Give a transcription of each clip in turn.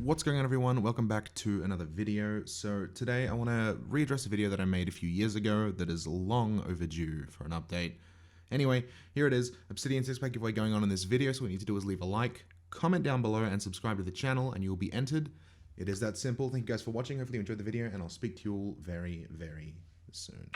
What's going on, everyone? Welcome back to another video. So today I want to readdress a video that I made a few years ago that is long overdue for an update. Anyway, here it is, Obsidian 6-pack giveaway going on in this video, so what you need to do is leave a like, comment down below, and subscribe to the channel, and you'll be entered. It is that simple. Thank you guys for watching. Hopefully you enjoyed the video, and I'll speak to you all very, very soon.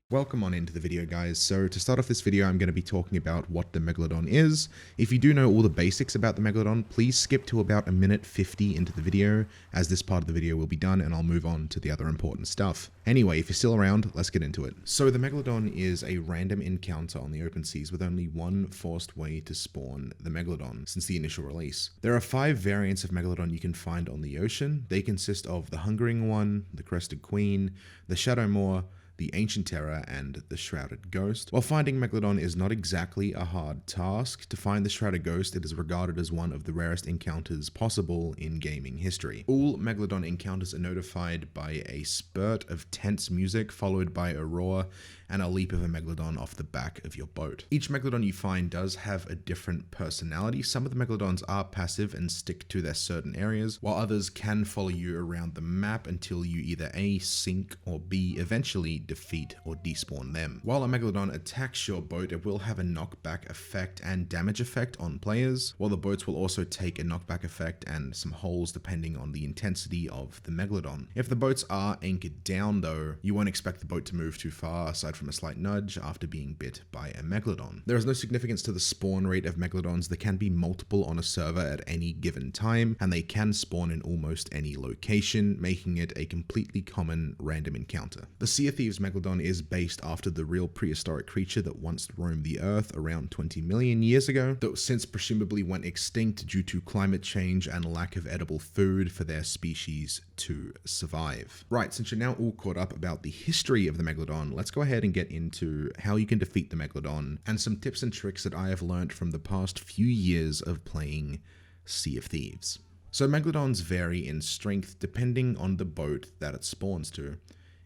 Welcome on into the video, guys. So to start off this video, I'm going to be talking about what the Megalodon is. If you do know all the basics about the Megalodon, please skip to about a minute 50 into the video, as this part of the video will be done and I'll move on to the other important stuff. Anyway, if you're still around, let's get into it. So the Megalodon is a random encounter on the open seas with only one forced way to spawn the Megalodon since the initial release. There are 5 variants of Megalodon you can find on the ocean. They consist of the Hungering One, the Crested Queen, the Shadow Moor, the Ancient Terror, and the Shrouded Ghost. While finding Megalodon is not exactly a hard task, to find the Shrouded Ghost, it is regarded as one of the rarest encounters possible in gaming history. All Megalodon encounters are notified by a spurt of tense music, followed by a roar and a leap of a Megalodon off the back of your boat. Each Megalodon you find does have a different personality. Some of the Megalodons are passive and stick to their certain areas, while others can follow you around the map until you either A, sink, or B, eventually defeat or despawn them. While a Megalodon attacks your boat, it will have a knockback effect and damage effect on players, while the boats will also take a knockback effect and some holes depending on the intensity of the Megalodon. If the boats are anchored down though, you won't expect the boat to move too far aside from a slight nudge after being bit by a Megalodon. There is no significance to the spawn rate of Megalodons. There can be multiple on a server at any given time, and they can spawn in almost any location, making it a completely common random encounter. The Sea of Thieves Megalodon is based after the real prehistoric creature that once roamed the earth around 20 million years ago, that since presumably went extinct due to climate change and lack of edible food for their species to survive. Right, since you're now all caught up about the history of the Megalodon, let's go ahead and get into how you can defeat the Megalodon and some tips and tricks that I have learned from the past few years of playing Sea of Thieves. So Megalodons vary in strength depending on the boat that it spawns to.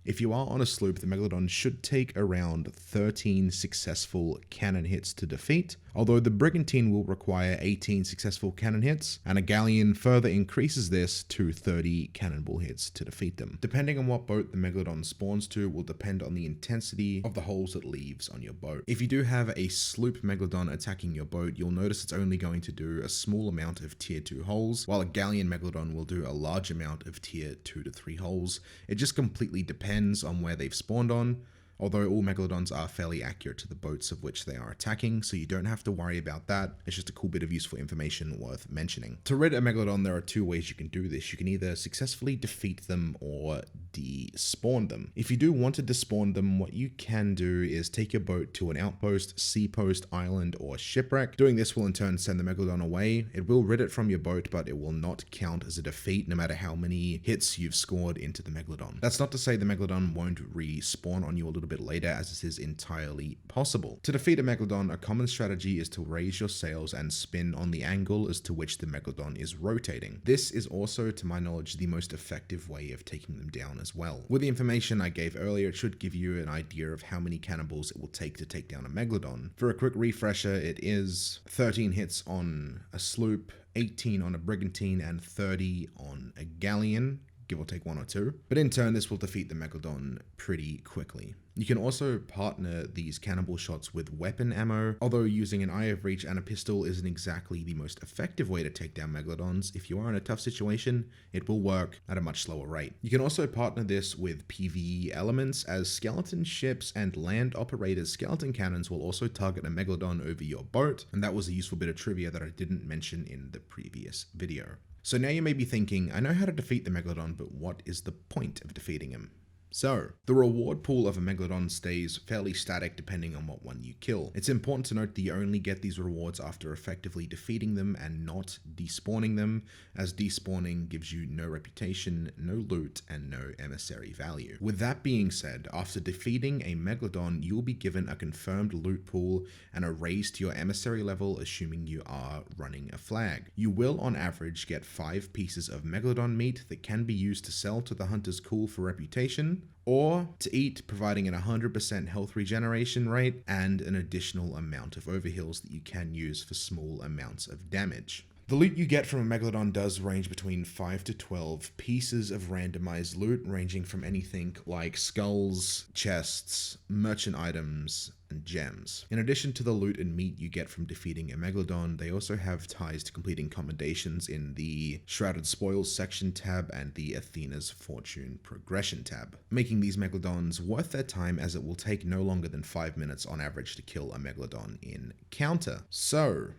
If you are on a sloop, the Megalodon should take around 13 successful cannon hits to defeat, although the Brigantine will require 18 successful cannon hits, and a galleon further increases this to 30 cannonball hits to defeat them. Depending on what boat the Megalodon spawns to will depend on the intensity of the holes it leaves on your boat. If you do have a sloop Megalodon attacking your boat, you'll notice it's only going to do a small amount of tier 2 holes, while a galleon Megalodon will do a large amount of tier 2 to 3 holes. It just completely depends on where they've spawned on, although all Megalodons are fairly accurate to the boats of which they are attacking, so you don't have to worry about that. It's just a cool bit of useful information worth mentioning. To rid a Megalodon, there are 2 ways you can do this. You can either successfully defeat them or despawn them. If you do want to despawn them, what you can do is take your boat to an outpost, sea post, island, or shipwreck. Doing this will in turn send the Megalodon away. It will rid it from your boat, but it will not count as a defeat no matter how many hits you've scored into the Megalodon. That's not to say the Megalodon won't respawn on you a little bit later, as this is entirely possible. To defeat a Megalodon, a common strategy is to raise your sails and spin on the angle as to which the Megalodon is rotating. This is also, to my knowledge, the most effective way of taking them down as well. With the information I gave earlier, it should give you an idea of how many cannonballs it will take to take down a Megalodon. For a quick refresher, it is 13 hits on a sloop, 18 on a Brigantine, and 30 on a galleon, give or take 1 or 2. But in turn, this will defeat the Megalodon pretty quickly. You can also partner these cannonball shots with weapon ammo, although using an eye of reach and a pistol isn't exactly the most effective way to take down Megalodons. If you are in a tough situation, it will work at a much slower rate. You can also partner this with PvE elements, as skeleton ships and land operators skeleton cannons will also target a Megalodon over your boat, and that was a useful bit of trivia that I didn't mention in the previous video. So now you may be thinking, I know how to defeat the Megalodon, but what is the point of defeating him? So, the reward pool of a Megalodon stays fairly static depending on what one you kill. It's important to note that you only get these rewards after effectively defeating them and not despawning them, as despawning gives you no reputation, no loot, and no emissary value. With that being said, after defeating a Megalodon, you'll be given a confirmed loot pool and a raise to your emissary level, assuming you are running a flag. You will on average get 5 pieces of Megalodon meat that can be used to sell to the Hunter's Cool for reputation, poison, or to eat, providing an 100% health regeneration rate and an additional amount of overheals that you can use for small amounts of damage. The loot you get from a Megalodon does range between 5 to 12 pieces of randomized loot, ranging from anything like skulls, chests, merchant items, and gems. In addition to the loot and meat you get from defeating a Megalodon, they also have ties to completing commendations in the Shrouded Spoils section tab and the Athena's Fortune progression tab, making these Megalodons worth their time, as it will take no longer than 5 minutes on average to kill a Megalodon encounter. So,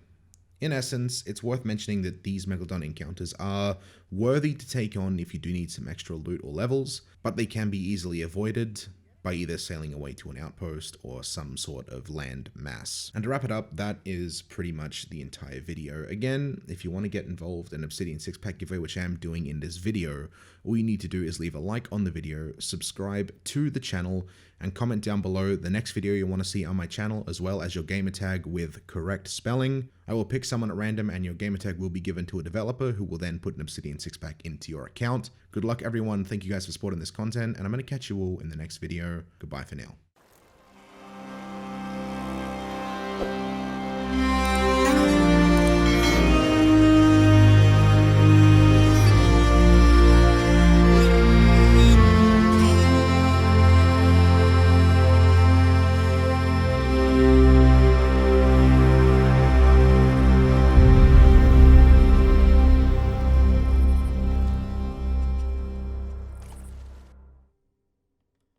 in essence, it's worth mentioning that these Megalodon encounters are worthy to take on if you do need some extra loot or levels, but they can be easily avoided by either sailing away to an outpost or some sort of land mass. And to wrap it up, that is pretty much the entire video. Again, if you want to get involved in Obsidian 6-pack giveaway, which I am doing in this video, all you need to do is leave a like on the video, subscribe to the channel, and comment down below the next video you want to see on my channel, as well as your gamertag with correct spelling. I will pick someone at random and your gamertag will be given to a developer who will then put an Obsidian 6-pack into your account. Good luck everyone, thank you guys for supporting this content, and I'm going to catch you all in the next video. Goodbye for now.